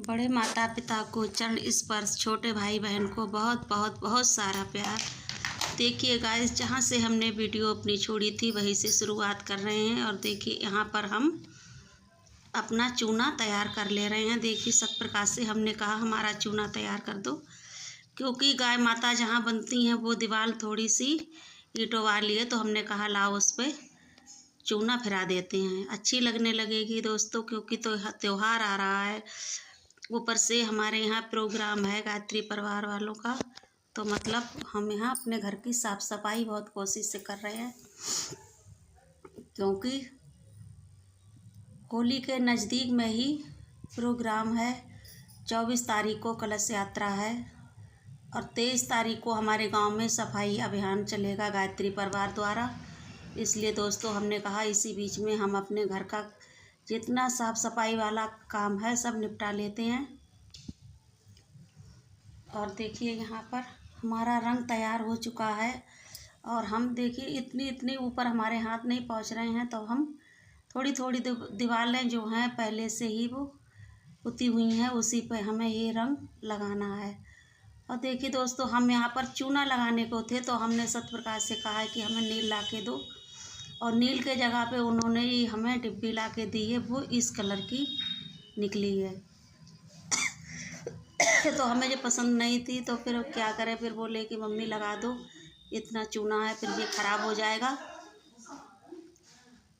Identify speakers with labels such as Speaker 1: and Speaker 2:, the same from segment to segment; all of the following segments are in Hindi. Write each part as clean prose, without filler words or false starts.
Speaker 1: बड़े माता पिता को चरण स्पर्श, छोटे भाई बहन को बहुत बहुत बहुत सारा प्यार। देखिए गाइस, जहाँ से हमने वीडियो अपनी छोड़ी थी वहीं से शुरुआत कर रहे हैं। और देखिए यहाँ पर हम अपना चूना तैयार कर ले रहे हैं। देखिए सतप्रकाश से हमने कहा हमारा चूना तैयार कर दो, क्योंकि गाय माता जहाँ बनती हैं वो दीवार थोड़ी सी ईंटों वाली है, तो हमने कहा लाओ उस पर चूना फिरा देते हैं, अच्छी लगने लगेगी दोस्तों, क्योंकि तो त्योहार आ रहा है। ऊपर से हमारे यहाँ प्रोग्राम है गायत्री परिवार वालों का, तो मतलब हम यहाँ अपने घर की साफ़ सफाई बहुत कोशिश से कर रहे हैं, क्योंकि होली के नज़दीक में ही प्रोग्राम है। 24 तारीख को कलश यात्रा है और 23 तारीख को हमारे गांव में सफाई अभियान चलेगा गायत्री परिवार द्वारा। इसलिए दोस्तों हमने कहा इसी बीच में हम अपने घर का जितना साफ़ सफाई वाला काम है सब निपटा लेते हैं। और देखिए यहाँ पर हमारा रंग तैयार हो चुका है, और हम देखिए इतनी ऊपर हमारे हाथ नहीं पहुँच रहे हैं, तो हम थोड़ी थोड़ी दीवारें जो हैं पहले से ही वो पुती हुई हैं, उसी पे हमें ये रंग लगाना है। और देखिए दोस्तों, हम यहाँ पर चूना लगाने को थे, तो हमने सतप्रकाश से कहा है कि हमें नील ला के दो, और नील के जगह पे उन्होंने ही हमें डिब्बी ला के दी है, वो इस कलर की निकली है। तो हमें जो पसंद नहीं थी, तो फिर क्या करें, फिर बोले कि मम्मी लगा दो, इतना चूना है फिर ये ख़राब हो जाएगा।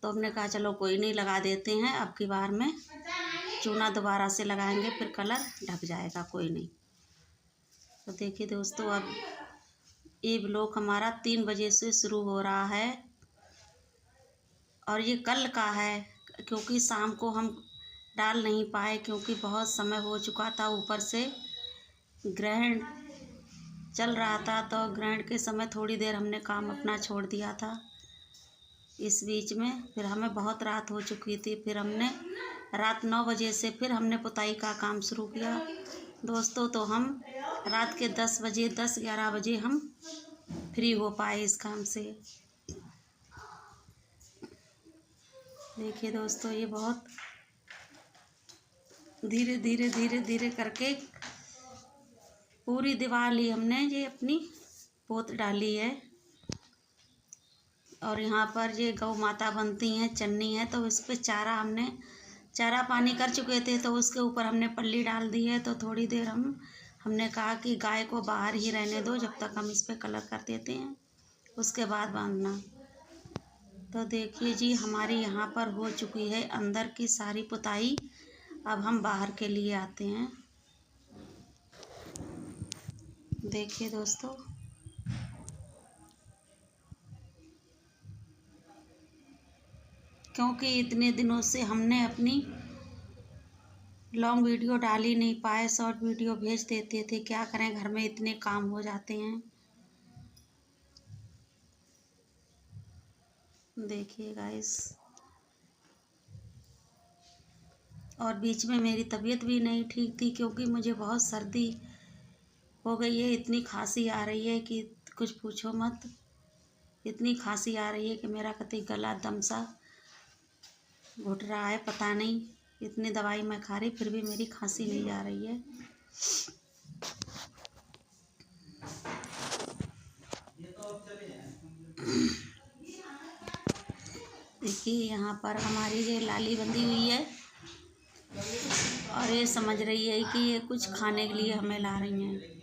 Speaker 1: तो हमने कहा चलो कोई नहीं, लगा देते हैं, अब की बार में चूना दोबारा से लगाएंगे, फिर कलर ढक जाएगा, कोई नहीं। तो देखिए दोस्तों, अब ये ब्लॉग हमारा 3 बजे से शुरू हो रहा है, और ये कल का है, क्योंकि शाम को हम डाल नहीं पाए, क्योंकि बहुत समय हो चुका था, ऊपर से ग्रहण चल रहा था, तो ग्रहण के समय थोड़ी देर हमने काम अपना छोड़ दिया था। इस बीच में फिर हमें बहुत रात हो चुकी थी, फिर हमने रात 9 बजे से फिर हमने पुताई का काम शुरू किया दोस्तों। तो हम रात के 10 बजे 10-11 बजे हम फ्री हो पाए इस काम से। देखिए दोस्तों, ये बहुत धीरे धीरे धीरे धीरे करके पूरी दीवार ही हमने ये अपनी पोत डाली है। और यहाँ पर ये गौ माता बनती हैं, चन्नी है, तो इस पर चारा पानी कर चुके थे, तो उसके ऊपर हमने पल्ली डाल दी है। तो थोड़ी देर हमने कहा कि गाय को बाहर ही रहने दो, जब तक हम इस पर कलर कर देते हैं, उसके बाद बांधना। तो देखिए जी, हमारी यहाँ पर हो चुकी है अंदर की सारी पुताई। अब हम बाहर के लिए आते हैं। देखिए दोस्तों, क्योंकि इतने दिनों से हमने अपनी लॉन्ग वीडियो डाल ही नहीं पाए, शॉर्ट वीडियो भेज देते थे, क्या करें घर में इतने काम हो जाते हैं। देखिए गाइस, और बीच में मेरी तबीयत भी नहीं ठीक थी, क्योंकि मुझे बहुत सर्दी हो गई है, इतनी खांसी आ रही है कि कुछ पूछो मत। इतनी खांसी आ रही है कि मेरा कतई गला दम सा घुट रहा है, पता नहीं। इतनी दवाई मैं खा रही, फिर भी मेरी खांसी नहीं जा रही है। देखिए यहाँ पर हमारी ये लाली बंधी हुई है, और ये समझ रही है कि ये कुछ खाने के लिए हमें ला रही हैं।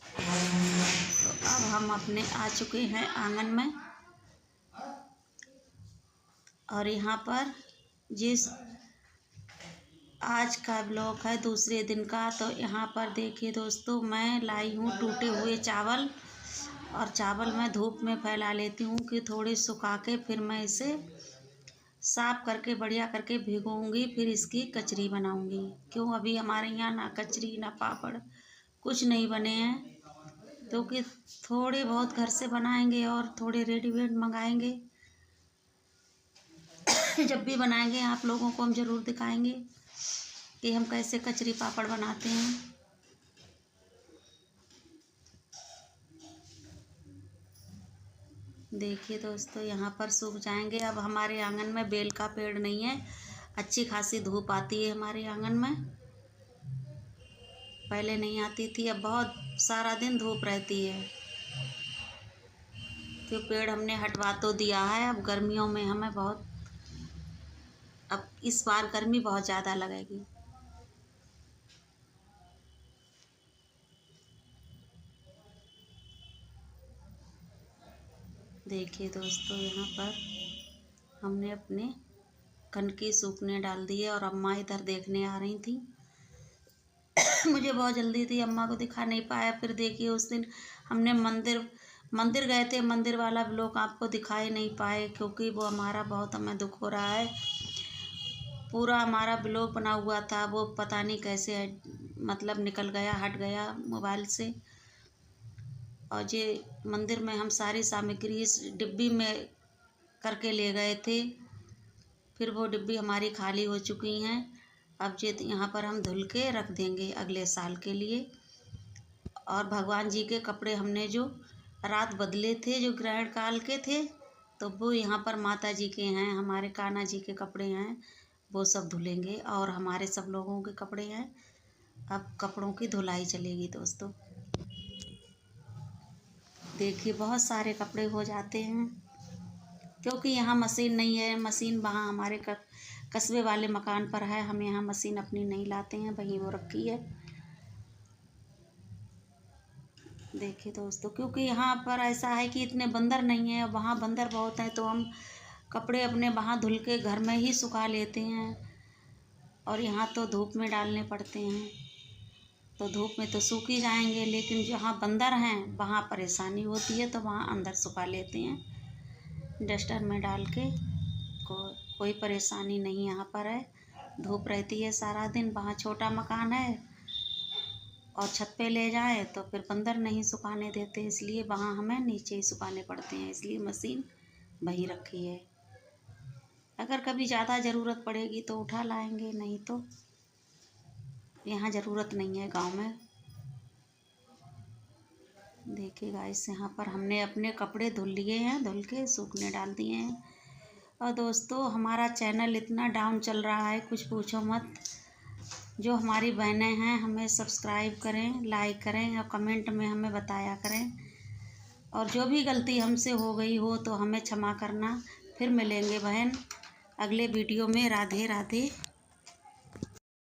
Speaker 1: तो अब हम अपने आ चुके हैं आंगन में, और यहाँ पर जिस आज का ब्लॉग है दूसरे दिन का, तो यहाँ पर देखिए दोस्तों, मैं लाई हूँ टूटे हुए चावल, और चावल मैं धूप में फैला लेती हूँ कि थोड़े सुखा के फिर मैं इसे साफ करके बढ़िया करके भिगोऊंगी, फिर इसकी कचरी बनाऊंगी। क्यों, अभी हमारे यहाँ ना कचरी ना पापड़ कुछ नहीं बने हैं, क्योंकि थोड़े बहुत घर से बनाएंगे और थोड़े रेडीमेड मंगाएंगे। जब भी बनाएंगे आप लोगों को हम ज़रूर दिखाएंगे कि हम कैसे कचरी पापड़ बनाते हैं। देखिए दोस्तों, यहाँ पर सूख जाएंगे। अब हमारे आंगन में बेल का पेड़ नहीं है, अच्छी खासी धूप आती है हमारे आंगन में, पहले नहीं आती थी, अब बहुत सारा दिन धूप रहती है। तो पेड़ हमने हटवा तो दिया है। अब गर्मियों में हमें अब इस बार गर्मी बहुत ज़्यादा लगेगी। देखिए दोस्तों, यहाँ पर हमने अपने कनकी सूखने डाल दिए और अम्मा इधर देखने आ रही थी। मुझे बहुत जल्दी थी, अम्मा को दिखा नहीं पाया। फिर देखिए उस दिन हमने मंदिर गए थे, मंदिर वाला ब्लॉग आपको दिखाई नहीं पाए क्योंकि वो हमारा बहुत हमें दुख हो रहा है। पूरा हमारा ब्लॉग बना हुआ था, वो पता नहीं कैसे मतलब निकल गया, हट गया मोबाइल से। और ये मंदिर में हम सारी सामग्री इस डिब्बी में करके ले गए थे। फिर वो डिब्बी हमारी खाली हो चुकी हैं। अब ये यहाँ पर हम धुल के रख देंगे अगले साल के लिए। और भगवान जी के कपड़े हमने जो रात बदले थे, जो ग्रहण काल के थे, तो वो यहाँ पर माता जी के हैं, हमारे कान्हा जी के कपड़े हैं, वो सब धुलेंगे। और हमारे सब लोगों के कपड़े हैं। अब कपड़ों की धुलाई चलेगी दोस्तों। देखिए बहुत सारे कपड़े हो जाते हैं क्योंकि यहाँ मशीन नहीं है। मशीन वहाँ हमारे कस्बे वाले मकान पर है। हम यहाँ मशीन अपनी नहीं लाते हैं, वहीं वो रखी है। देखिए दोस्तों, क्योंकि यहाँ पर ऐसा है कि इतने बंदर नहीं है, वहाँ बंदर बहुत हैं, तो हम कपड़े अपने वहाँ धुल के घर में ही सुखा लेते हैं। और यहाँ तो धूप में डालने पड़ते हैं, तो धूप में तो सूख ही जाएंगे, लेकिन जहाँ बंदर हैं वहाँ परेशानी होती है, तो वहाँ अंदर सुखा लेते हैं डस्टर में डाल के। कोई परेशानी नहीं यहाँ पर है। धूप रहती है सारा दिन। वहाँ छोटा मकान है और छत पे ले जाए तो फिर बंदर नहीं सुखाने देते, इसलिए वहाँ हमें नीचे ही सुखाने पड़ते हैं। इसलिए मशीन वहीं रखी है। अगर कभी ज़्यादा ज़रूरत पड़ेगी तो उठा लाएंगे, नहीं तो यहाँ ज़रूरत नहीं है गांव में। देखिए गाइस, यहाँ पर हमने अपने कपड़े धुल लिए हैं, धुल के सूखने डाल दिए हैं। और दोस्तों, हमारा चैनल इतना डाउन चल रहा है, कुछ पूछो मत। जो हमारी बहनें हैं, हमें सब्सक्राइब करें, लाइक करें और कमेंट में हमें बताया करें। और जो भी गलती हमसे हो गई हो तो हमें क्षमा करना। फिर मिलेंगे बहन अगले वीडियो में। राधे राधे।